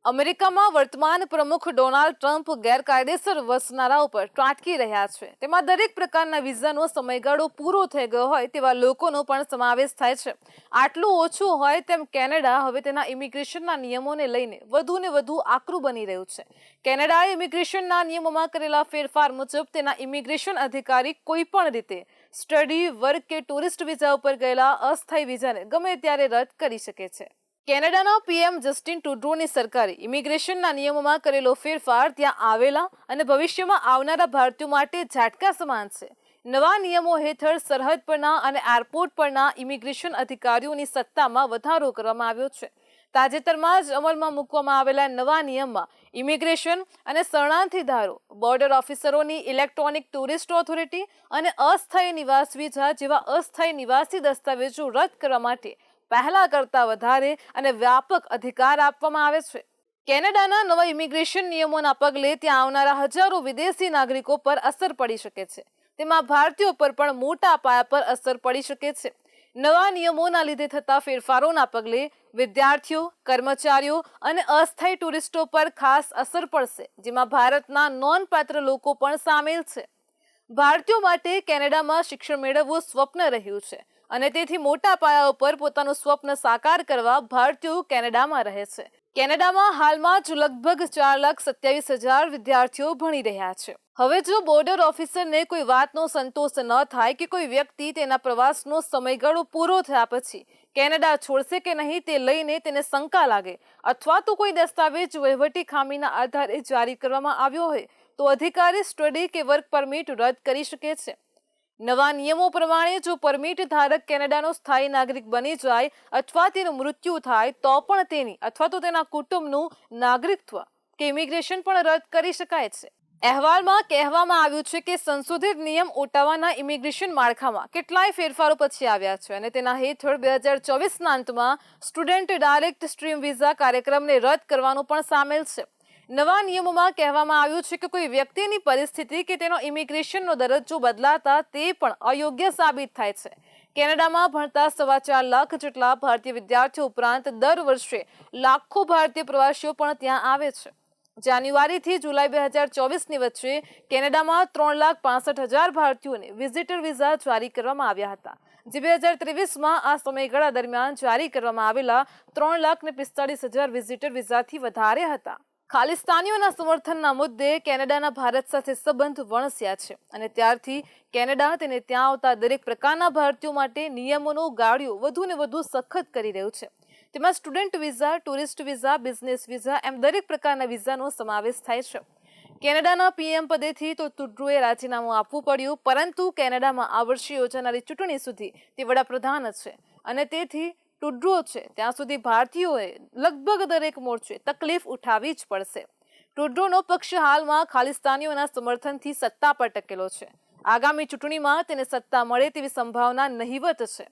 અમેરિકામાં વર્તમાન પ્રમુખ ડોનાલ્ડ ટ્રમ્પ ગેરકાયદેસર વસનારાઓ પર ત્રાટકી રહ્યા છે. તેમાં દરેક પ્રકારના વિઝાનો સમયગાળો પૂરો થઈ ગયો હોય તેવા લોકોનો પણ સમાવેશ થાય છે. આટલું ઓછું હોય તેમ કેનેડા હવે તેના ઇમિગ્રેશનના નિયમોને લઈને વધુ ને વધુ આકરું બની રહ્યું છે. કેનેડાએ ઇમિગ્રેશનના નિયમોમાં કરેલા ફેરફાર મુજબ તેના ઇમિગ્રેશન અધિકારી કોઈ પણ રીતે સ્ટડી, વર્ક કે ટુરિસ્ટ વિઝા ઉપર ગયેલા અસ્થાયી વિઝાને ગમે ત્યારે રદ કરી શકે છે. કેનેડાના પીએમ જસ્ટિન ટ્રુડોની સરકારે ઇમિગ્રેશનના નિયમોમાં કરેલો ફેરફાર ત્યાં આવેલા અને ભવિષ્યમાં આવનારા ભારતીયો માટે ઝાટકા સમાન છે. નવા નિયમો હેઠળ સરહદ પરના અને એરપોર્ટ પરના ઇમિગ્રેશન અધિકારીઓની સત્તામાં વધારો કરવામાં આવ્યો છે. તાજેતરમાં જ અમલમાં મૂકવામાં આવેલા નવા નિયમમાં ઇમિગ્રેશન અને શરણાર્થી ધારો, બોર્ડર ઓફિસરોની ઇલેક્ટ્રોનિક ટુરિસ્ટ ઓથોરિટી અને અસ્થાયી નિવાસ વિઝા જેવા અસ્થાયી નિવાસી દસ્તાવેજો રદ કરવા માટે પહેલા કરતા વધારે અને વ્યાપક અધિકાર આપવામાં આવે છે. કેનેડાના નવા ઇમિગ્રેશન નિયમોના પગલે ત્યાં આવનારા હજારો વિદેશી નાગરિકો પર અસર પડી શકે છે. તેમાં ભારતીયો પર પણ મોટા પાયા પર અસર પડી શકે છે. નવા નિયમોના લીધે થતા ફેરફારોના પગલે વિદ્યાર્થીઓ, કર્મચારીઓ અને અસ્થાયી ટુરિસ્ટો પર ખાસ અસર પડશે, જેમાં ભારતના નોંધપાત્ર લોકો પણ સામેલ છે. ભારતીયો માટે કેનેડામાં શિક્ષણ મેળવવું સ્વપ્ન રહ્યું છે અને તેથી મોટા પાયા ઉપર પોતાનું સ્વપ્ન સાકાર કરવા ભારતીયો કેનેડામાં રહે છે. કેનેડામાં હાલમાં જ લગભગ 4,27,000 વિદ્યાર્થીઓ ભણી રહ્યા છે. હવે જો બોર્ડર ઓફિસરને કોઈ વાતનો સંતોષ ન થાય કે કોઈ વ્યક્તિ તેના પ્રવાસનો સમયગાળો પૂરો થયા પછી કેનેડા છોડશે કે નહીં તે લઈને તેને શંકા લાગે અથવા તો કોઈ દસ્તાવેજ વહીવટી ખામીના આધારે જારી કરવામાં આવ્યો હોય તો અધિકારી સ્ટડી કે વર્ક પરમિટ રદ કરી શકે છે. નવા નિયમો પ્રમાણે જો પરમિટ ધારક કેનેડાનો સ્થાયી નાગરિક બની જાય અથવા તેનું મૃત્યુ થાય તો પણ તેની અથવા તો તેના કુટુંબનું નાગરિકત્વ કે ઇમિગ્રેશન પણ રદ કરી શકાય છે. અહેવાલમાં કહેવામાં આવ્યું છે કે સંશોધિત નિયમ ઓટાવાના ઇમિગ્રેશન માળખામાં કેટલાય ફેરફારો પછી આવ્યા છે અને તેના હેઠળ 2024ના અંતમાં સ્ટુડન્ટ ડાયરેક્ટ સ્ટ્રીમ વિઝા કાર્યક્રમને રદ કરવાનું પણ સામેલ છે. નવા નિયમોમાં કહેવામાં આવ્યું છે કે કોઈ વ્યક્તિની પરિસ્થિતિ કે તેનો ઇમિગ્રેશનનો દરજ્જો બદલાતા તે પણ અયોગ્ય સાબિત થાય છે. કેનેડામાં ભણતા 4.25 લાખ જેટલા ભારતીય વિદ્યાર્થીઓ ઉપરાંત દર વર્ષે લાખો ભારતીય પ્રવાસીઓ પણ ત્યાં આવે છે. જાન્યુઆરીથી જુલાઈ 2024ની વચ્ચે કેનેડામાં 3,65,000 ભારતીયોને વિઝિટર વિઝા જારી કરવામાં આવ્યા હતા, જે 2023માં આ સમયગાળા દરમિયાન જારી કરવામાં આવેલા 3,45,000 વિઝિટર વિઝાથી વધારે હતા. ખાલિસ્તાનીઓના સમર્થનના મુદ્દે કેનેડાના ભારત સાથે સંબંધ વણસ્યા છે અને ત્યારથી કેનેડા તેને ત્યાં આવતા દરેક પ્રકારના ભારતીયો માટે નિયમોનો ગાળિયો વધુ ને વધુ સખત કરી રહ્યું છે. તેમાં student visa, tourist visa, business visa એમ દરેક પ્રકારના વિઝાનો સમાવેશ થાય છે. કેનેડાના પીએમ પદેથી તો ટ્રુડોએ રાજીનામું આપવું પડ્યું, પરંતુ કેનેડામાં આ વર્ષે યોજાનારી ચૂંટણી સુધી તે વડાપ્રધાન છે અને તેથી ટ્રુડો છે ત્યાં સુધી ભારતીયોએ લગભગ દરેક મોરચે તકલીફ ઉઠાવવી જ પડશે. ટ્રુડોનો પક્ષ હાલમાં ખાલિસ્તાનીઓના સમર્થનથી સત્તા પર ટકેલો છે. આગામી ચૂંટણીમાં તેને સત્તા મળે તેવી સંભાવના નહીવત છે.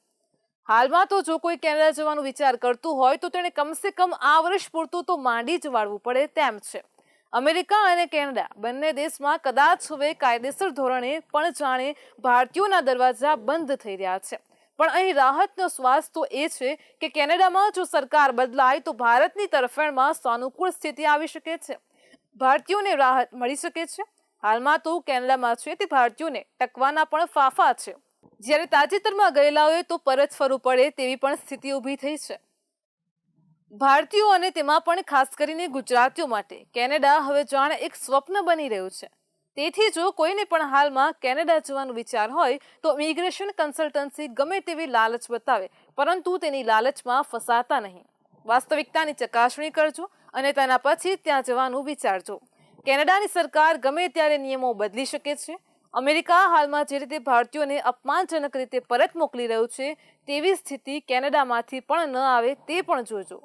હાલમાં તો જો કોઈ કેનેડા જવાનો વિચાર કરતું હોય તો તેણે કમસે કમ આ વર્ષ પૂરતું તો માંડી જ વાળવું પડે તેમ છે. અમેરિકા અને કેનેડા બંને દેશમાં કદાચ હવે કાયદેસર ધોરણે પણ જાણે ભારતીયોના દરવાજા બંધ થઈ રહ્યા છે. પણ અહીં રાહતનો શ્વાસ તો એ છે કે કેનેડામાં જો સરકાર બદલાય તો ભારતની તરફેણમાં સાનુકૂળ સ્થિતિ આવી શકે છે. ભારતીયોને રાહત મળી શકે છે. હાલમાં તો કેનેડામાં છે તે ભારતીયોને ટકવાના પણ ફાફા છે, જ્યારે તાજેતરમાં ગયેલાઓએ તો પરત ફરવું પડે તેવી પણ સ્થિતિ ઊભી થઈ છે. ભારતીયો અને તેમાં પણ ખાસ કરીને ગુજરાતીઓ માટે કેનેડા હવે જાણે એક સ્વપ્ન બની રહ્યું છે. તેથી જો કોઈને પણ હાલમાં કેનેડા જવાનો વિચાર હોય તો ઇમિગ્રેશન કન્સલ્ટન્સી ગમે તેવી લાલચ બતાવે, પરંતુ તેની લાલચમાં ફસાતા નહીં. વાસ્તવિકતાની ચકાસણી કરજો અને તેના પછી ત્યાં જવાનું વિચારજો. કેનેડાની સરકાર ગમે ત્યારે નિયમો બદલી શકે છે. અમેરિકા હાલમાં જે રીતે ભારતીયોને અપમાનજનક રીતે પરત મોકલી રહ્યું છે તેવી સ્થિતિ કેનેડામાંથી પણ ન આવે તે પણ જોજો.